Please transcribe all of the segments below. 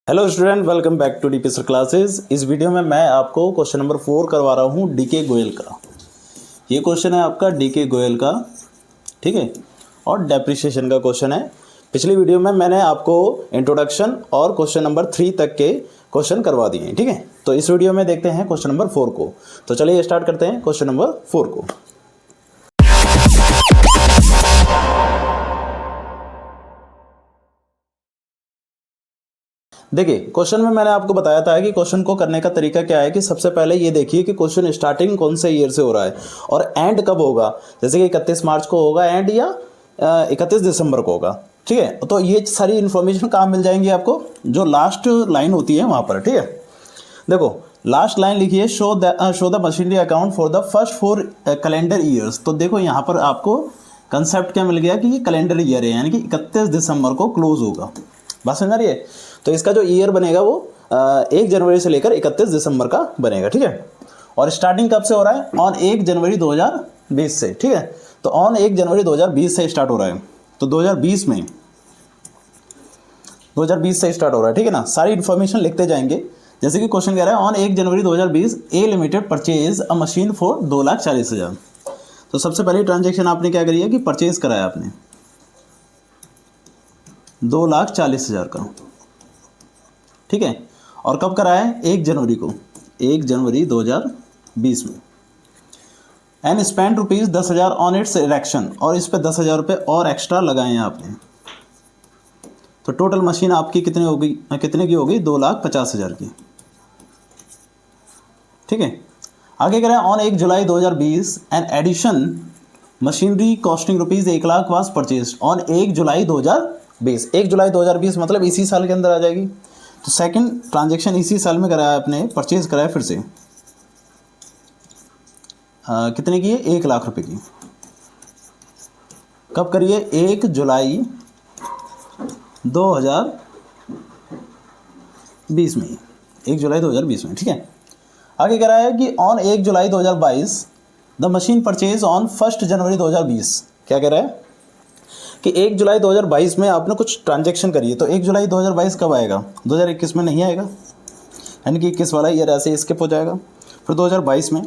Hello student, welcome back to DP sir classes. इस video में मैं आपको क्वेश्चन नंबर 4 करवा रहा हूँ डीके गोयल का। ये क्वेश्चन है आपका डीके गोयल का, ठीक है, और डेप्रिसिएशन का क्वेश्चन है। पिछली वीडियो में मैंने आपको इंट्रोडक्शन और क्वेश्चन नंबर 3 तक के क्वेश्चन करवा दिए हैं, ठीक है। तो इस वीडियो में देखते हैं क्वेश्चन नंबर 4 को। तो चलिए स्टार्ट करते हैं क्वेश्चन नंबर 4 को। देखिए, क्वेश्चन में मैंने आपको बताया था कि क्वेश्चन को करने का तरीका क्या है कि सबसे पहले ये देखिए कि क्वेश्चन स्टार्टिंग कौन से ईयर से हो रहा है और एंड कब होगा। जैसे कि 31 मार्च को होगा एंड, या 31 दिसंबर को होगा, ठीक है। तो ये सारी इन्फॉर्मेशन कहाँ मिल जाएंगी आपको, जो लास्ट लाइन होती है वहाँ पर, ठीक है। देखो, लास्ट लाइन लिखी है show the machinery account for the first 4 calendar years. तो देखो यहाँ पर आपको कंसेप्ट क्या मिल गया कि ये कैलेंडर ईयर है, यानी कि 31 दिसंबर को क्लोज होगा। बात समझ आ रही है। तो इसका जो ईयर बनेगा वो 1 जनवरी से लेकर 31 दिसंबर का बनेगा, ठीक है। और स्टार्टिंग कब से हो रहा है? ऑन 1 जनवरी 2020 से, ठीक है। तो ऑन 1 जनवरी 2020 से स्टार्ट हो रहा है। तो 2020 से स्टार्ट हो रहा है, ठीक है ना। सारी इन्फॉर्मेशन लिखते जाएंगे। जैसे कि क्वेश्चन कह रहा है on 1 January 2020 A limited purchase a machine for 2,40,000। तो सबसे पहले ट्रांजेक्शन आपने क्या करी है कि परचेज कराया आपने 2,40,000 का, ठीक है। और कब कराया है? 1 जनवरी को, 1 जनवरी 2020 में। And spend rupees 10,000 on it's erection, और इस पे 10,000 रुपये और एक्स्ट्रा लगाए हैं आपने। तो टोटल मशीन आपकी कितनी होगी, कितने की होगी? 2,50,000 की, ठीक है। आगे कह रहे हैं on 1 July 2020 and addition machinery costing rupees 1,00,000 was purchase on 1 July 2020। 1 July 2020 मतलब इसी साल के अंदर आ जाएगी। तो सेकंड ट्रांजैक्शन इसी साल में कराया आपने, परचेज कराया फिर से। कितने की है? 1,00,000 रुपये की। कब करिए? 1 जुलाई 2020 में, 1 जुलाई 2020 में, ठीक है। आगे कह रहा है कि on 1 July 2022 the machine purchase on 1 जनवरी 2020। क्या कह रहा है कि 1 जुलाई 2022 में आपने कुछ ट्रांजैक्शन करी है। तो 1 जुलाई 2022 कब आएगा? 2021 में नहीं आएगा, यानी कि 21 वाला ईयर ऐसे स्किप हो जाएगा। फिर 2022 में,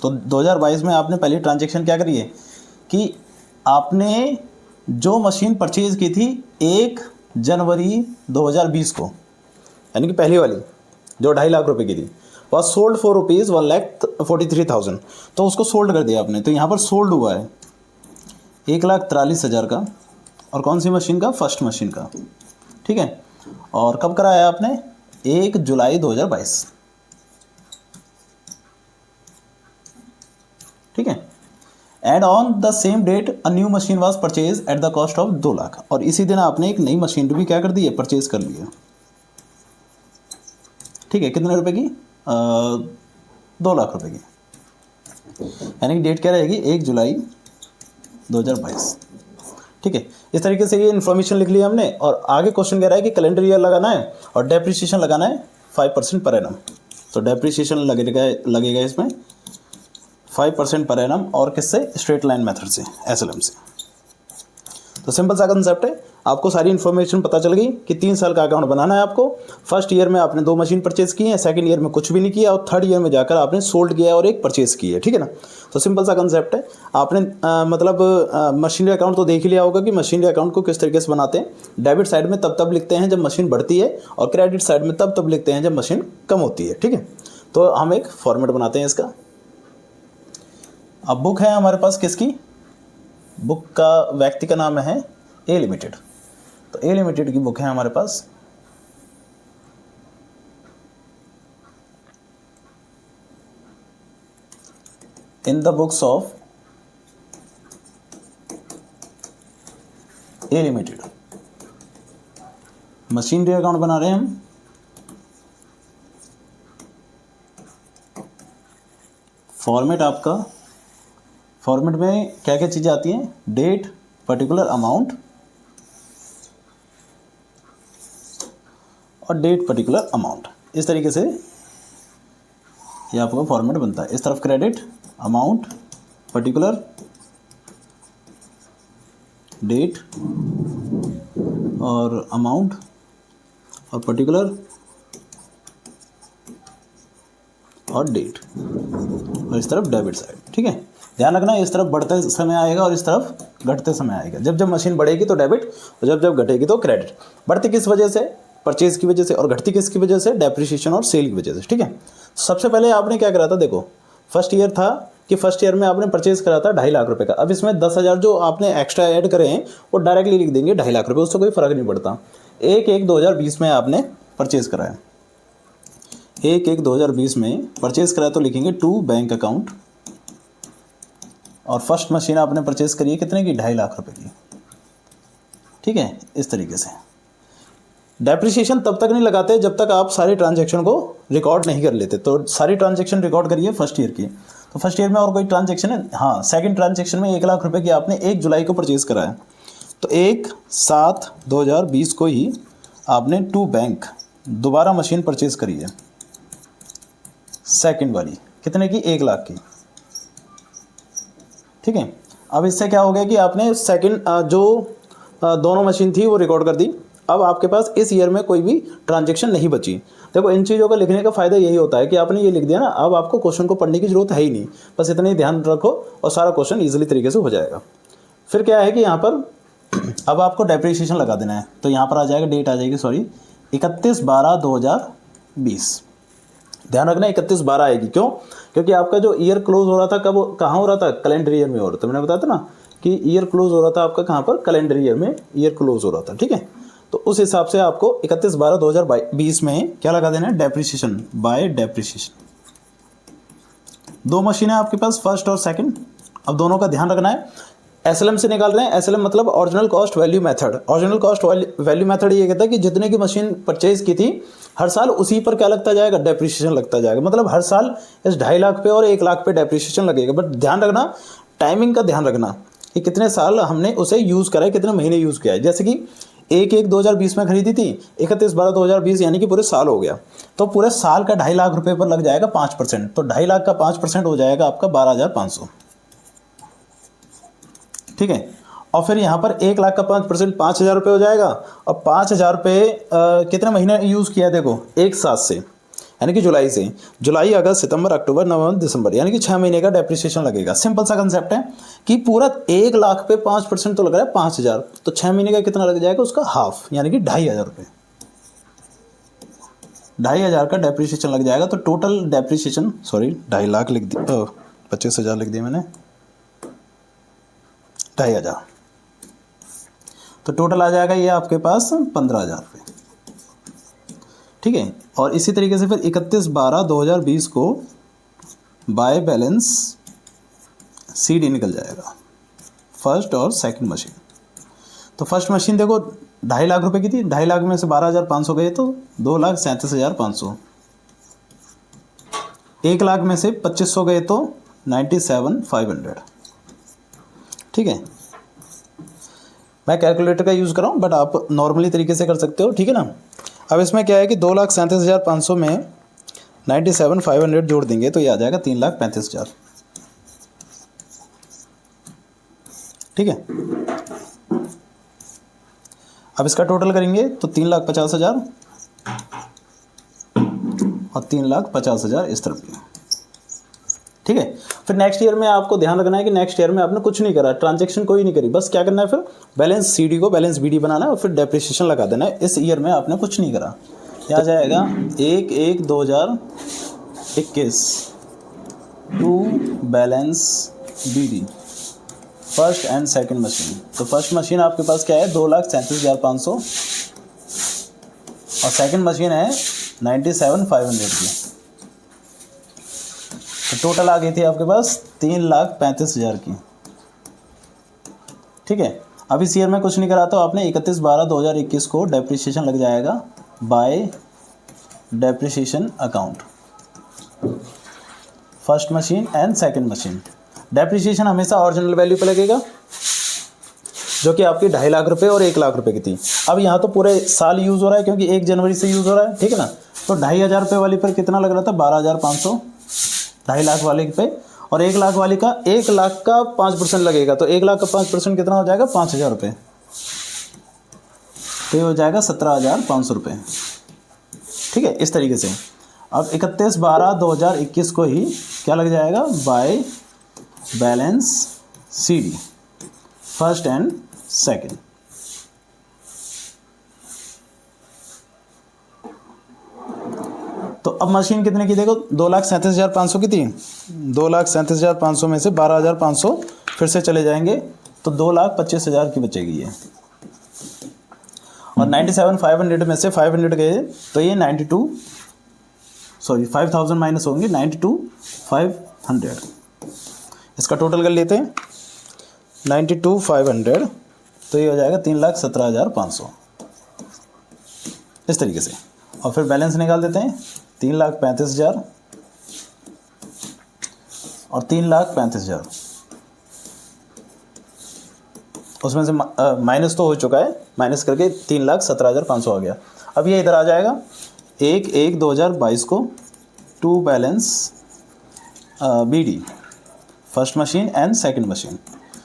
तो 2022 में आपने पहली ट्रांजैक्शन क्या करी है कि आपने जो मशीन परचेज की थी 1 जनवरी 2020 को, यानी कि पहली वाली जो 2,50,000 रुपये की थी, वह सोल्ड फॉर रुपीज़ 1,43,000। तो उसको सोल्ड कर दिया आपने। तो यहाँ पर सोल्ड हुआ है 1,43,000 का। और कौन सी मशीन का? फर्स्ट मशीन का, ठीक है। और कब कराया आपने? 1 जुलाई 2022, ठीक है। And on the same date a new machine was purchase at the cost of 2,00,000। और इसी दिन आपने एक नई मशीन भी क्या कर दी है? परचेज कर ली है, ठीक है। कितने रुपए की? 2,00,000 रुपए की, यानी कि डेट क्या रहेगी? 1 जुलाई 2022, ठीक है। इस तरीके से ये इन्फॉर्मेशन लिख लिया हमने। और आगे क्वेश्चन कह रहा है कि कैलेंडर ईयर लगाना है और डेप्रिसिएशन लगाना है 5% पर एनम। तो डेप्रिसिएशन लगेगा इसमें 5% पर एनम, और किससे? स्ट्रेट लाइन मेथड से, एसएलएम से। तो सिंपल सा कंसेप्ट है। आपको सारी इन्फॉर्मेशन पता चल गई कि 3 साल का अकाउंट बनाना है आपको। फर्स्ट ईयर में आपने 2 मशीन परचेज की है, सेकंड ईयर में कुछ भी नहीं किया, और थर्ड ईयर में जाकर आपने सोल्ड किया और एक परचेज की है, ठीक है ना। तो सिंपल सा कंसेप्ट है। आपने मशीनरी अकाउंट तो देख ही लिया होगा कि मशीनरी अकाउंट को किस तरीके से बनाते हैं। डेबिट साइड में तब लिखते हैं जब मशीन बढ़ती है, और क्रेडिट साइड में तब लिखते हैं जब मशीन कम होती है, ठीक है। तो हम एक फॉर्मेट बनाते हैं इसका। अब बुक है हमारे पास किसकी? बुक का व्यक्ति का नाम है ए लिमिटेड। तो ए लिमिटेड की बुक है हमारे पास। In the books of A limited machinery account बना रहे हैं हम। फॉर्मेट आपका, फॉर्मेट में क्या क्या चीज़ें आती हैं? डेट, पर्टिकुलर अमाउंट और डेट पर्टिकुलर अमाउंट। इस तरीके से ये आपका फॉर्मेट बनता है। इस तरफ क्रेडिट, अमाउंट, पर्टिकुलर, डेट और अमाउंट, और पर्टिकुलर और डेट, और इस तरफ डेबिट साइड। ठीक है, ध्यान रखना इस तरफ बढ़ते समय आएगा और इस तरफ घटते समय आएगा। जब जब मशीन बढ़ेगी तो डेबिट और जब जब घटेगी तो क्रेडिट। बढ़ती किस वजह से? परचेज की वजह से, और घटती किसकी वजह से? डेप्रिसिएशन और सेल की वजह से। ठीक है, सबसे पहले आपने क्या करा था, देखो फर्स्ट ईयर था कि फर्स्ट ईयर में आपने परचेज करा था 2.5 लाख रुपए का। अब इसमें 10,000 जो आपने एक्स्ट्रा ऐड करे हैं वो डायरेक्टली लिख देंगे 2.5 लाख रुपए, उससे कोई फर्क नहीं पड़ता। 1/1/2020 में आपने परचेज कराया, 1/1/2020 में परचेज कराया तो लिखेंगे टू बैंक अकाउंट, और फर्स्ट मशीन आपने परचेज करी है कितने की? 2.5 लाख रुपए की। ठीक है, इस तरीके से डेप्रिसिएशन तब तक नहीं लगाते जब तक आप सारी ट्रांजैक्शन को रिकॉर्ड नहीं कर लेते। तो सारी ट्रांजैक्शन रिकॉर्ड करिए फर्स्ट ईयर की। तो फर्स्ट ईयर में और कोई ट्रांजैक्शन है? हाँ, सेकंड ट्रांजैक्शन में 1 लाख रुपए की आपने 1 जुलाई को परचेज कराया, तो 1/7/2020 को ही आपने टू बैंक दोबारा मशीन परचेज करी है, सेकंड वाली कितने की? 1 लाख की। ठीक है, अब इससे क्या हो गया कि आपने सेकंड जो दोनों मशीन थी वो रिकॉर्ड कर दी। अब आपके पास इस ईयर में कोई भी ट्रांजैक्शन नहीं बची। देखो इन चीज़ों का लिखने का फ़ायदा यही होता है कि आपने ये लिख दिया ना, अब आपको क्वेश्चन को पढ़ने की जरूरत है ही नहीं, बस इतना ही ध्यान रखो और सारा क्वेश्चन ईजिली तरीके से हो जाएगा। फिर क्या है कि यहाँ पर अब आपको डेप्रिसिएशन लगा देना है, तो यहाँ पर आ जाएगा, डेट आ जाएगी 31/12/2020। ध्यान रखना 31/12 आएगी, क्यों? क्योंकि आपका जो ईयर क्लोज हो रहा था कब, कहाँ हो रहा था? कैलेंडर ईयर में हो रहा था। मैंने बताया था ना कि ईयर क्लोज हो रहा था आपका कहाँ पर? कैलेंडर ईयर में ईयर क्लोज हो रहा था। ठीक है, तो उस हिसाब से आपको 31/12/2020 में क्या लगा देना है? Depreciation bye depreciation. 2 मशीनें आपके पास, फर्स्ट और सेकंड। अब दोनों का ध्यान रखना है। एसएलएम से निकाल रहे हैं, एसएलएम मतलब original cost value method. Original cost value method ये कहता है कि जितने की मशीन परचेज की थी हर साल उसी पर क्या लगता जाएगा? डेप्रिसिएशन लगता जाएगा। मतलब हर साल इस 2.5 लाख पे और 1 लाख पे डेप्रिसिएशन लगेगा। बट ध्यान रखना, टाइमिंग का ध्यान रखना कि कितने साल हमने उसे यूज़ करा है, कितने महीने यूज़ किया है। जैसे कि 1/1/2020 में खरीदी थी, 31/12/2020 यानी कि पूरे साल हो गया, तो पूरे साल का 2.5 लाख रुपए पर लग जाएगा 5%। तो 2.5 लाख का 5% हो जाएगा आपका 12,500। ठीक है, और फिर यहाँ पर 1 लाख का 5% 5,000 रुपये हो जाएगा। और 5,000 रुपये कितने महीने यूज़ किया? देखो एक साथ से, यानी कि जुलाई से, जुलाई अगस्त सितंबर अक्टूबर नवंबर दिसंबर, यानी कि 6 महीने का डेप्रिसिएशन लगेगा। सिंपल सा कंसेप्ट है कि पूरा 1 लाख पे 5% तो लग रहा है 5,000, तो 6 महीने का कितना लग जाएगा? उसका हाफ, यानी कि 2,500 रुपये, 2,500 का डेप्रिसिएशन लग जाएगा। तो टोटल डेप्रिसिएशन, सॉरी 2.5 लाख लिख दिया, 25,000 लिख दिया मैंने, 2,500, तो टोटल आ जाएगा ये आपके पास 15,000 रुपये। ठीक है, और इसी तरीके से फिर 31/12/2020 को बाय बैलेंस CD निकल जाएगा, फर्स्ट और सेकंड मशीन। तो फर्स्ट मशीन देखो 2.5 लाख रुपए की थी, 2.5 लाख में से 12,500 गए तो 2,37,500, 1 लाख में से 2,500 गए तो 97,500। ठीक है, मैं कैलकुलेटर का यूज़ कर रहा हूँ बट आप नॉर्मली तरीके से कर सकते हो। ठीक है ना। अब इसमें क्या है कि 2,37,500 में 97,500 जोड़ देंगे तो ये आ जाएगा 3,35,000। ठीक है, अब इसका टोटल करेंगे तो 3,50,000 और 3,50,000 इस तरफ भी। ठीक है, फिर नेक्स्ट ईयर में आपको ध्यान रखना है कि नेक्स्ट ईयर में आपने कुछ नहीं करा, ट्रांजैक्शन कोई नहीं करी, बस क्या करना है फिर बैलेंस सीडी को बैलेंस बीडी बनाना है और फिर डेप्रिसिएशन लगा देना है। इस ईयर में आपने कुछ नहीं करा। क्या जाएगा 1/1/2021 to balance BD first and second machine. तो फर्स्ट मशीन आपके पास क्या है 2,37,500 और सेकंड मशीन है 97,500 की। तो टोटल आ गई थी आपके पास 3,35,000 की। ठीक है, अब इस ईयर में कुछ नहीं करा तो आपने 31/12/2021 को डेप्रिसिएशन लग जाएगा bye depreciation account, first machine and second machine. Depreciation हमेशा ओरिजिनल वैल्यू पे लगेगा जो कि आपकी 2.5 लाख रुपए और 1 लाख रुपए की थी। अब यहाँ तो पूरे साल यूज़ हो रहा है क्योंकि 1 जनवरी से यूज़ हो रहा है। ठीक है ना, तो 2,500 रुपये वाली पर कितना लग रहा था 12,500 2.5 लाख वाले पे, और 1 लाख वाली का 1 लाख का 5% लगेगा। तो 1 लाख का 5% कितना हो जाएगा 5,000 रुपये, तो ये हो जाएगा 17,500 रुपये। ठीक है, इस तरीके से। अब 31/12/2021 को ही क्या लग जाएगा, by balance CD first and second. तो अब मशीन कितने की, देखो 2,37,500 की थी, 2,37,500 में से 12,500 फिर से चले जाएंगे तो 2,25,000 की बचेगी ये। और 97,500 में से 500 गए तो ये 5,000 माइनस होंगे 92,500। इसका टोटल कर लेते हैं 92,500, तो ये हो जाएगा 3,17,500 इस तरीके से। और फिर बैलेंस निकाल देते हैं 3,35,000 और 3,35,000, उसमें से माइनस तो हो चुका है, माइनस करके 3,17,500 आ गया। अब ये इधर आ जाएगा 1/1/2022 को to balance BD first machine and second machine.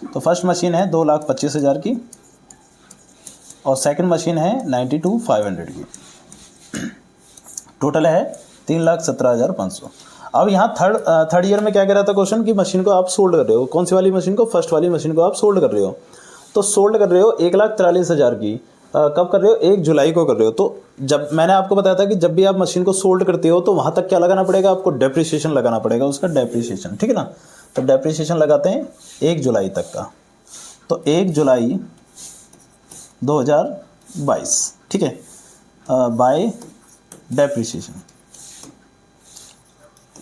तो फर्स्ट मशीन है 2,25,000 की और सेकंड मशीन है 92,500 की, टोटल है 3,17,500। अब यहाँ थर्ड ईयर में क्या कह रहा था क्वेश्चन कि मशीन को आप सोल्ड कर रहे हो, कौन सी वाली मशीन को, फर्स्ट वाली मशीन को आप सोल्ड कर रहे हो। तो सोल्ड कर रहे हो 1,43,000 की, कब कर रहे हो, 1 जुलाई को कर रहे हो। तो जब मैंने आपको बताया था कि जब भी आप मशीन को सोल्ड करते हो तो वहाँ तक क्या लगाना पड़ेगा, आपको डेप्रिसिएशन लगाना पड़ेगा, उसका डेप्रिसिएशन, ठीक है ना। तो डेप्रिसिएशन लगाते हैं 1 जुलाई तक का, तो 1 जुलाई 2022, ठीक है, बाय डेप्रिसिएशन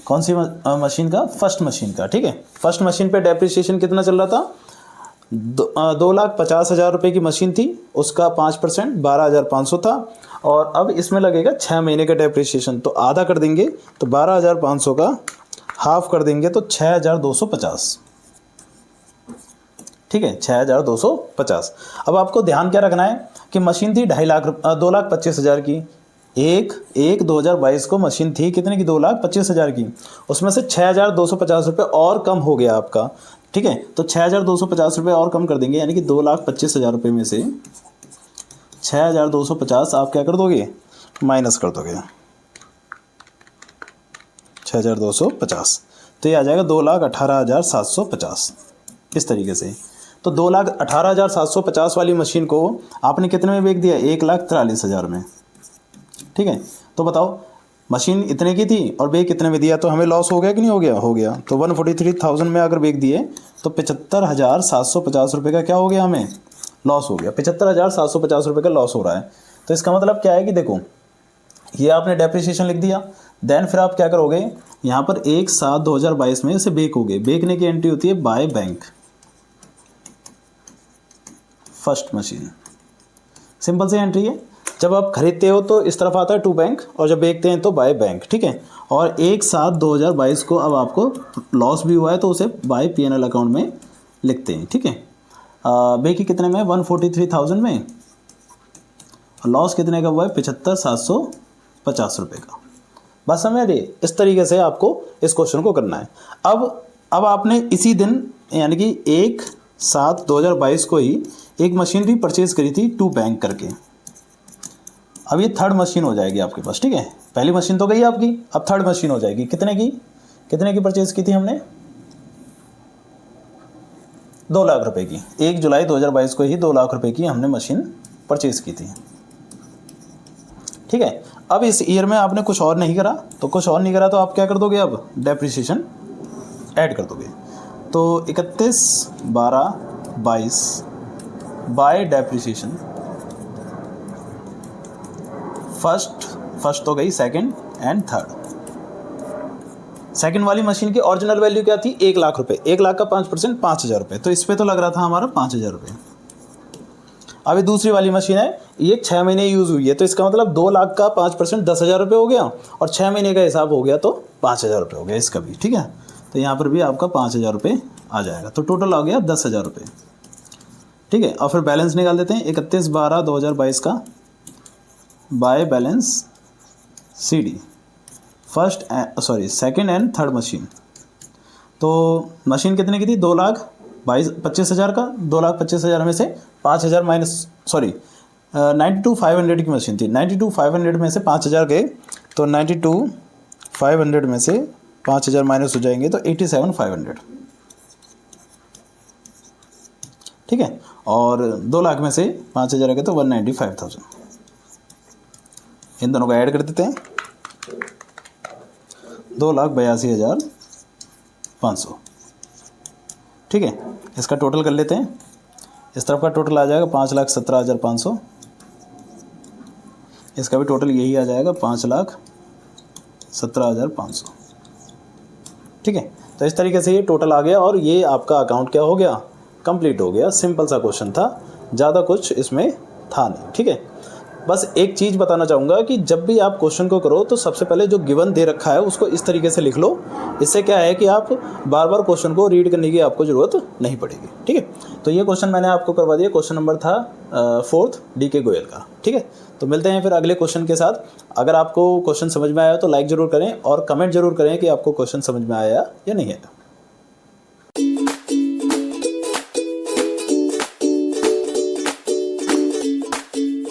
कौन सी मशीन का, फर्स्ट मशीन का, ठीक है। फर्स्ट मशीन पे डेप्रिसिएशन कितना चल रहा था, 2,50,000 रुपये की मशीन थी, उसका 5% 12,500 था। और अब इसमें लगेगा 6 महीने का डेप्रिसिएशन, तो आधा कर देंगे तो 12,500 का हाफ कर देंगे तो 6,250, ठीक है, 6,250। अब आपको ध्यान क्या रखना है कि मशीन थी 2,25,000 की, 1/1/2022 को मशीन थी कितने की, 2,25,000 की, उसमें से 6,250 रुपये और कम हो गया आपका, ठीक है। तो 6,250 रुपये और कम कर देंगे, यानी कि 2,25,000 रुपये में से 6,250 आप क्या कर दोगे, माइनस कर दोगे 6,250, तो ये आ जाएगा 2,18,750 इस तरीके से। तो 2,18,750 वाली मशीन को आपने कितने में बेच दिया, 1,43,000 में, ठीक है। तो बताओ मशीन इतने की थी और बेच कितने में दिया, तो हमें लॉस हो गया कि नहीं हो गया, हो गया। तो 143,000 में अगर बेच दिए तो 75,750 रुपये का क्या हो गया, हमें लॉस हो गया, 75,750 रुपये का लॉस हो रहा है। तो इसका मतलब क्या है कि देखो ये आपने डेप्रिसिएशन लिख दिया, देन फिर आप क्या करोगे, यहाँ पर 1/7/2022 में इसे बेचोगे, बेचने की एंट्री होती है by bank first machine, simple सी एंट्री है। जब आप खरीदते हो तो इस तरफ आता है टू बैंक, और जब बेचते हैं तो बाय बैंक, ठीक है। और 1/7/2022 को अब आपको लॉस भी हुआ है तो उसे बाय P&L अकाउंट में लिखते हैं, ठीक है। बेची कितने में, 143,000 में, और लॉस कितने का हुआ है, 75,750 रुपये का। बस समझ रहे, इस तरीके से आपको इस क्वेश्चन को करना है। अब आपने इसी दिन यानी कि 1/7/2022 को ही एक मशीन भी परचेज करी थी टू बैंक करके। अब ये थर्ड मशीन हो जाएगी आपके पास, ठीक है। पहली मशीन तो गई आपकी, अब थर्ड मशीन हो जाएगी। कितने की परचेज की थी हमने, 2 लाख रुपए की। 1 जुलाई 2022 को ही 2 लाख रुपए की हमने मशीन परचेज की थी, ठीक है। अब इस ईयर में आपने कुछ और नहीं करा, तो आप क्या कर दोगे, अब डेप्रिसिएशन ऐड कर दोगे। तो 31/12/22 बाय डेप्रिसिएशन फर्स्ट तो गई, सेकंड एंड थर्ड। सेकंड वाली मशीन की ओरिजिनल वैल्यू क्या थी, 1 लाख रुपए, 1 लाख का 5% 5,000 रुपये, तो इस पर तो लग रहा था हमारा 5,000 रुपये। अब ये दूसरी वाली मशीन है, ये 6 महीने यूज़ हुई है, तो इसका मतलब 2 लाख का 5% 10,000 रुपये हो गया, और 6 महीने का हिसाब हो गया तो 5,000 रुपये हो गया इसका भी, ठीक है। तो यहाँ पर भी आपका 5,000 रुपये आ जाएगा, तो टोटल आ गया 10,000 रुपये, ठीक है। और फिर बैलेंस निकाल देते हैं 31/12/2022 का by balance CD second and third machine. तो मशीन कितने की थी, 2,25,000 का, 2,25,000 में से 5,000 माइनस 92,500 की मशीन थी, 92,500 में से 5,000 गए तो 92,500 में से 5,000 माइनस हो जाएंगे तो 87,500, ठीक है। और 2 लाख में से 5,000 गए तो 195,000। इन दोनों को ऐड कर देते हैं, 2,82,500, ठीक है। इसका टोटल कर लेते हैं। इस तरफ का टोटल आ जाएगा 5,17,500, इसका भी टोटल यही आ जाएगा 5,17,500, ठीक है। तो इस तरीके से ये टोटल आ गया और ये आपका अकाउंट क्या हो गया, कंप्लीट हो गया। सिंपल सा क्वेश्चन था, ज़्यादा कुछ इसमें था नहीं, ठीक है। बस एक चीज़ बताना चाहूँगा कि जब भी आप क्वेश्चन को करो तो सबसे पहले जो गिवन दे रखा है उसको इस तरीके से लिख लो। इससे क्या है कि आप बार बार क्वेश्चन को रीड करने की आपको ज़रूरत नहीं पड़ेगी, ठीक है। तो ये क्वेश्चन मैंने आपको करवा दिया। क्वेश्चन नंबर था 4th DK गोयल का, ठीक है। तो मिलते हैं फिर अगले क्वेश्चन के साथ। अगर आपको क्वेश्चन समझ में आया तो लाइक ज़रूर करें और कमेंट ज़रूर करें कि आपको क्वेश्चन समझ में आया या नहीं आया।